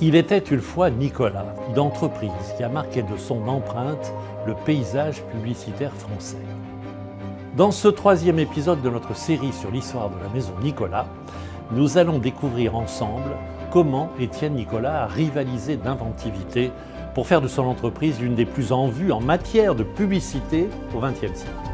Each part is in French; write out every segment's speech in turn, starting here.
Il était une fois Nicolas, une entreprise qui a marqué de son empreinte le paysage publicitaire français. Dans ce troisième épisode de notre série sur l'histoire de la maison Nicolas, nous allons découvrir ensemble comment Étienne Nicolas a rivalisé d'inventivité pour faire de son entreprise l'une des plus en vue en matière de publicité au XXe siècle.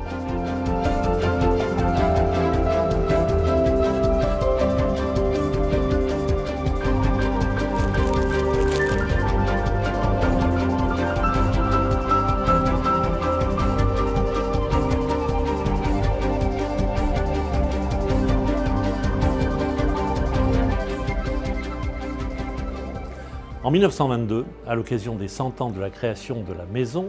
En 1922, à l'occasion des 100 ans de la création de la maison,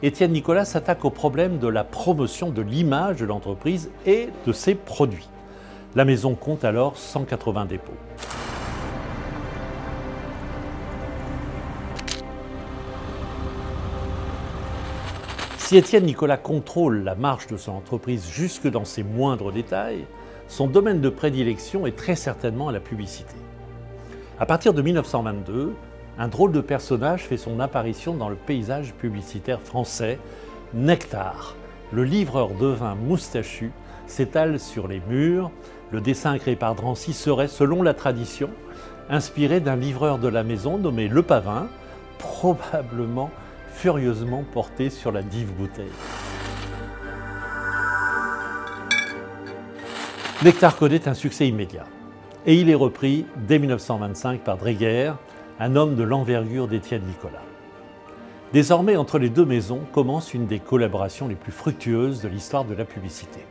Étienne Nicolas s'attaque au problème de la promotion de l'image de l'entreprise et de ses produits. La maison compte alors 180 dépôts. Si Étienne Nicolas contrôle la marche de son entreprise jusque dans ses moindres détails, son domaine de prédilection est très certainement la publicité. À partir de 1922, un drôle de personnage fait son apparition dans le paysage publicitaire français. Nectar, le livreur de vin moustachu, s'étale sur les murs. Le dessin créé par Drancy serait, selon la tradition, inspiré d'un livreur de la maison nommé Le Pavin, probablement furieusement porté sur la dive bouteille. Nectar connaît un succès immédiat. Et il est repris dès 1925 par Dreger, un homme de l'envergure d'Étienne Nicolas. Désormais, entre les deux maisons commence une des collaborations les plus fructueuses de l'histoire de la publicité.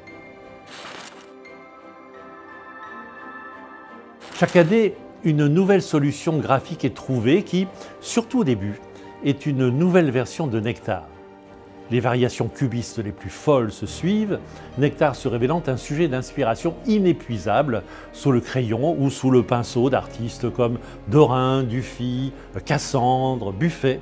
Chaque année, une nouvelle solution graphique est trouvée qui, surtout au début, est une nouvelle version de Nectar. Les variations cubistes les plus folles se suivent, Nectar se révélant un sujet d'inspiration inépuisable sous le crayon ou sous le pinceau d'artistes comme Derain, Dufy, Cassandre, Buffet.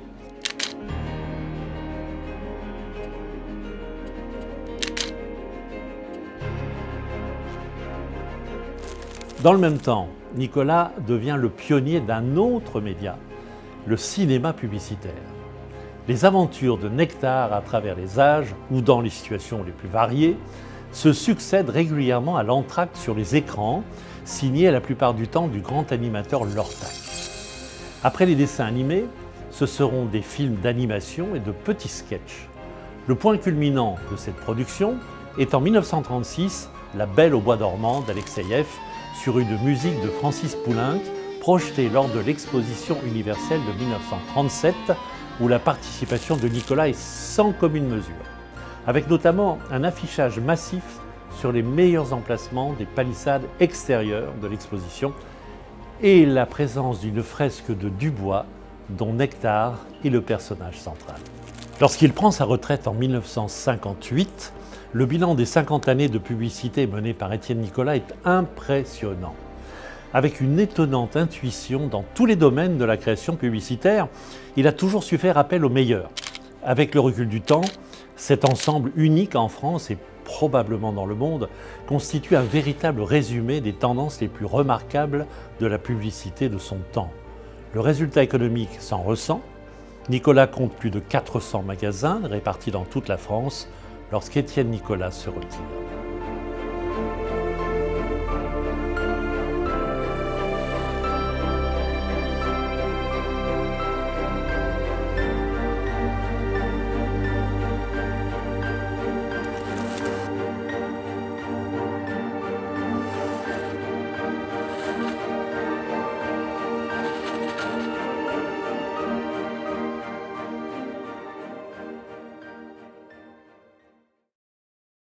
Dans le même temps, Nicolas devient le pionnier d'un autre média, le cinéma publicitaire. Les aventures de Nectar à travers les âges ou dans les situations les plus variées se succèdent régulièrement à l'entracte sur les écrans, signés la plupart du temps du grand animateur Lortac. Après les dessins animés, ce seront des films d'animation et de petits sketchs. Le point culminant de cette production est en 1936, La Belle au bois dormant d'Alexeïev sur une musique de Francis Poulenc projetée lors de l'exposition universelle de 1937 où la participation de Nicolas est sans commune mesure, avec notamment un affichage massif sur les meilleurs emplacements des palissades extérieures de l'exposition et la présence d'une fresque de Dubois dont Nectar est le personnage central. Lorsqu'il prend sa retraite en 1958, le bilan des 50 années de publicité menées par Étienne Nicolas est impressionnant. Avec une étonnante intuition dans tous les domaines de la création publicitaire, il a toujours su faire appel aux meilleurs. Avec le recul du temps, cet ensemble unique en France et probablement dans le monde constitue un véritable résumé des tendances les plus remarquables de la publicité de son temps. Le résultat économique s'en ressent. Nicolas compte plus de 400 magasins répartis dans toute la France lorsqu'Étienne Nicolas se retire.